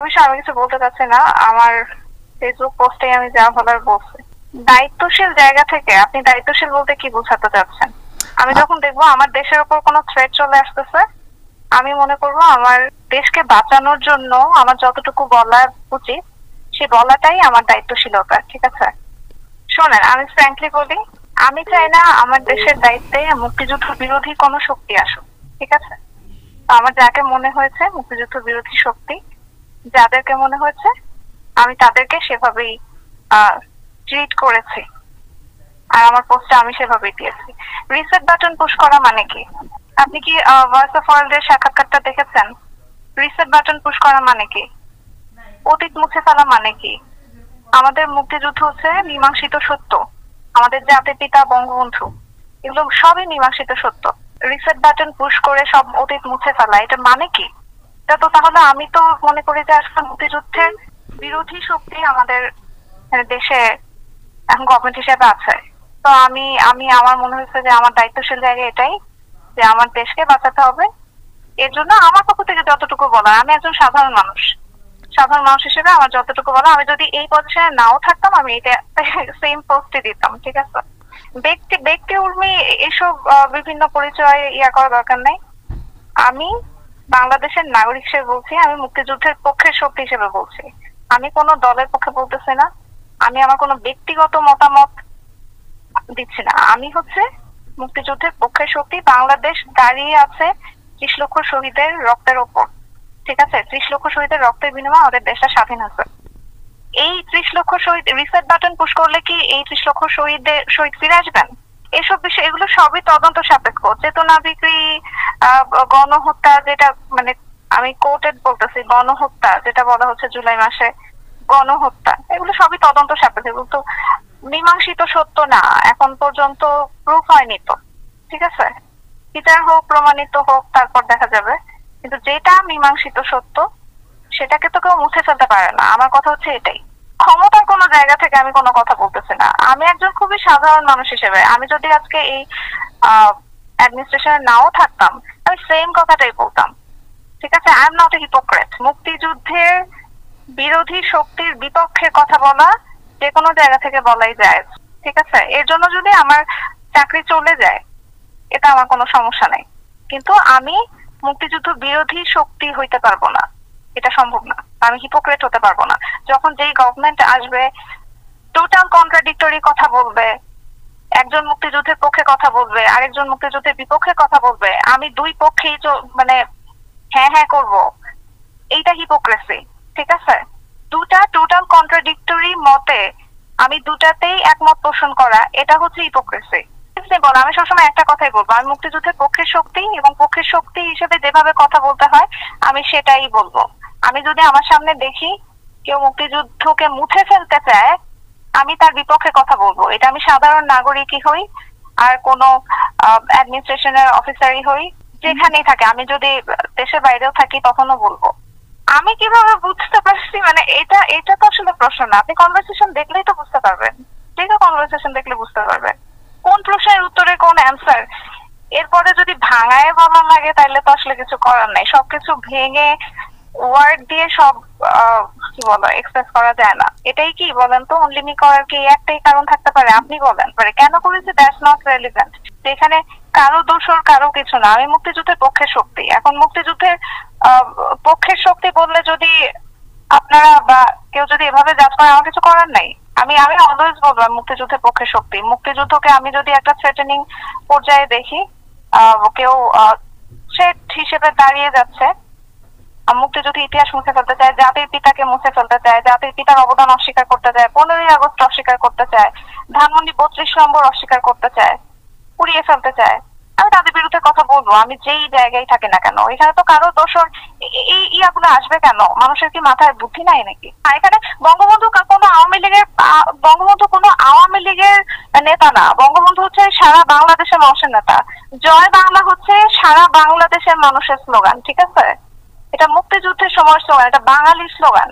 অবশ্যই আমি কিছু বলতে চাচ্ছি না। আমার ফেসবুক পোস্টে আমি যা বলার বলছি। দায়িত্বশীল জায়গা থেকে আপনি দায়িত্বশীল বলতে কি বোঝাতে চাচ্ছেন? আমি যখন দেখবো আমার দেশের উপর কোনো থ্রেট চলে আসতেছে, আমি মনে করবো আমার দেশকে বাঁচানোর জন্য আমার যতটুকু বলা উচিত সে বলাটাই আমার দায়িত্বশীলতা। ঠিক আছে, শোনেন আমি ফ্র্যাঙ্কলি বলি, আমি চাই না আমার দেশের দায়িত্বে মুক্তিযুদ্ধ বিরোধী কোনো শক্তি আসুক। ঠিক আছে, আমার যাকে মনে হয়েছে মুক্তিযুদ্ধ বিরোধী শক্তি, যাদেরকে মনে হয়েছে আমি তাদেরকে সেভাবেই ট্রিট করেছি, আর আমার পোস্টে আমি সেভাবেই দিয়েছি। রিসেট বাটন পুশ করা মানে কি? আপনি কি ভয়েস অফ ওয়ার্ল্ড এর সাক্ষাৎকারটা দেখেছেন? রিসেট বাটন পুশ করা মানে কি? অতীত মুছে ফেলা মানে কি? আমাদের মুক্তিযুদ্ধ হচ্ছে মীমাংসিত সত্য, আমাদের জাতির পিতা বঙ্গবন্ধু, এগুলো সবই মীমাংসিত সত্য। রিসেট বাটন পুশ করে সব অতীত মুছে ফেলা, এটা মানে কি? এটা তো তাহলে আমি তো মনে করি যে আসলে মুক্তিযুদ্ধের বিরোধী শক্তি আমাদের দেশে এখন গভর্নমেন্ট হিসেবে আছে। তো আমি আমি আমার মনে হয়েছে যে আমার দায়িত্বশীল জায়গা এটাই যে আমার দেশকে বাঁচাতে হবে। এর জন্য আমার পক্ষ থেকে যতটুকু বলা, আমি একজন সাধারণ মানুষ, সাধারণ মানুষ হিসেবে আমার যতটুকু বলা, আমি যদি এই পজিশনে নাও থাকতাম আমি এটা সেম পোস্টে দিতাম। ঠিক আছে, ব্যক্তি ব্যক্তি উর্মি এসব বিভিন্ন পরিচয় ইয়া করা দরকার নাই। আমি বাংলাদেশের নাগরিক হিসেবে বলছি, আমি মুক্তিযুদ্ধের পক্ষের শক্তি হিসেবে বলছি। আমি কোনো দলের পক্ষে বলতেছি না, আমি আমার কোনো ব্যক্তিগত মতামত দিচ্ছি না। আমি হচ্ছে মুক্তিযুদ্ধের পক্ষের শক্তি। বাংলাদেশ দাঁড়িয়ে আছে 30 লক্ষ শহীদের রক্তের ওপর। ঠিক আছে, 30 লক্ষ শহীদের রক্তের বিনিময়ে আমাদের দেশটা স্বাধীন হয়েছে। এই 30 লক্ষ শহীদ, রিসেট বাটন পুশ করলে কি এই 30 লক্ষ শহীদ ফিরে আসবেন? এসব বিষয় এগুলো সবই তদন্ত সাপেক্ষ। চেতনা বিক্রি, গণহত্যা, যেটা মানে আমি কোর্টেড বলতেছি, গণহত্যা যেটা বলা হচ্ছে জুলাই মাসে গণহত্যা, এগুলো সবই তদন্ত সাপেক্ষ, এগুলো তো মীমাংসিত সত্য না, এখন পর্যন্ত প্রুফ হয়নি তো। ঠিক আছে, বিচার হোক, প্রমাণিত হোক, তারপর দেখা যাবে। কিন্তু যেটা মীমাংসিত সত্য সেটাকে তো কেউ মুছে ফেলতে পারে না। আমার কথা হচ্ছে এটাই। ক্ষমতার কোনো জায়গা থেকে আমি কোনো কথা বলতেছি না। আমি একজন খুবই সাধারণ মানুষ হিসেবে, আমি যদি আজকে এই অ্যাডমিনিস্ট্রেশনে নাও থাকতাম, আমি সেম কথাটাই বলতাম। ঠিক আছে, I am not a hypocrite. মুক্তিযুদ্ধের বিরোধী শক্তির বিপক্ষে কথা বলা যে কোনো জায়গা থেকে বলাই যায়। ঠিক আছে, এর জন্য যদি আমার চাকরি চলে যায় এটা আমার কোনো সমস্যা নাই, কিন্তু আমি মুক্তিযুদ্ধ বিরোধী শক্তি হইতে পারবো না, এটা সম্ভব না। আমি হিপোক্রেট হতে পারবো না। যখন যেই গভর্নমেন্ট আসবে টোটাল কন্ট্রাডিক্টরি কথা বলবে, একজন মুক্তিযুদ্ধের পক্ষে কথা বলবে, আরেকজন মুক্তিযুদ্ধের বিপক্ষে কথা বলবে, আমি দুই পক্ষেই মানে হ্যাঁ হ্যাঁ করব, এইটা হিপোক্রেসি। ঠিক আছে, দুটা টোটাল কন্ট্রাডিক্টরি মতে আমি দুটাতেই একমত পোষণ করা, এটা হচ্ছে হিপোক্রেসি। বলো, আমি সবসময় একটা কথাই বলবো, আমি মুক্তিযুদ্ধের পক্ষের শক্তি এবং পক্ষের শক্তি হিসেবে যেভাবে কথা বলতে হয় আমি সেটাই বলবো। আমি যদি আমার সামনে দেখি কেউ মুক্তিযুদ্ধকে মুছে ফেলতে চায়, আমি তার বিপক্ষে কথা বলবো। এটা আমি সাধারণ নাগরিকই হই আর কোনো অ্যাডমিনিস্ট্রেশনের অফিসারই হই, যেখানেই থাকে, আমি যদি দেশের বাইরেও থাকি তখনও বলবো। আমি কিভাবে বুঝতে পারছি মানে এটা এটা তো আসলে প্রশ্ন না, আপনি কনভারসেশন দেখলেই তো বুঝতে পারবেন। ঠিক আছে, কনভারসেশন দেখলে বুঝতে পারবেন কোন প্রশ্নের উত্তরে কোন অ্যান্সার। এরপরে যদি ভাঙায় বলা লাগে তাহলে তো আসলে কিছু করার নাই। সবকিছু ভেঙে ওয়ার্ড দিয়ে সব কি বলো এক্সপ্রেস করা যায় না। এটাই কি বলেন তো, অনলিমি করার কি একটাই কারণ থাকতে পারে? আপনি বলেন পারে কেন করেছে, দ্যাটস নট রেলিভেন্ট। যেখানে কারো দোষর কারো কিছু না। আমি মুক্তিযুদ্ধের পক্ষের শক্তি। এখন মুক্তিযুদ্ধের পক্ষের শক্তি বললে যদি আপনারা বা কেউ যদি এভাবে জাজ করে, আমার কিছু করার নাই। আমি আমি অলওয়েজ বলবো মুক্তিযুদ্ধের পক্ষের শক্তি। মুক্তিযুদ্ধকে আমি যদি একটা থ্রেটেনিং পর্যায়ে দেখি, কেউ থ্রেট হিসেবে দাঁড়িয়ে যাচ্ছে, মুক্তিযুদ্ধ ইতিহাস মুছে ফেলতে চায়, জাতির পিতাকে মুছে ফেলতে চায়, জাতির পিতার অবদান অস্বীকার করতে চায়, 15ই আগস্ট অস্বীকার করতে চায়, ধানমন্ডি 32 নম্বর অস্বীকার করতে চায়, পুড়িয়ে ফেলতে চায়, আমি তাদের বিরুদ্ধে কথা বলবো। আমি যেই জায়গায় থাকি না কেন, এখানে তো কারো দোষর এই ইয়াগুলো আসবে কেন? মানুষের কি মাথায় বুদ্ধি নাই নাকি? এখানে বঙ্গবন্ধু কোনো আওয়ামী লীগের নেতা না। বঙ্গবন্ধু হচ্ছে সারা বাংলাদেশের মানুষের নেতা। জয় বাংলা হচ্ছে সারা বাংলাদেশের মানুষের স্লোগান। ঠিক আছে, এটা মুক্তিযুদ্ধের সময় স্লোগান, এটা বাঙালির স্লোগান।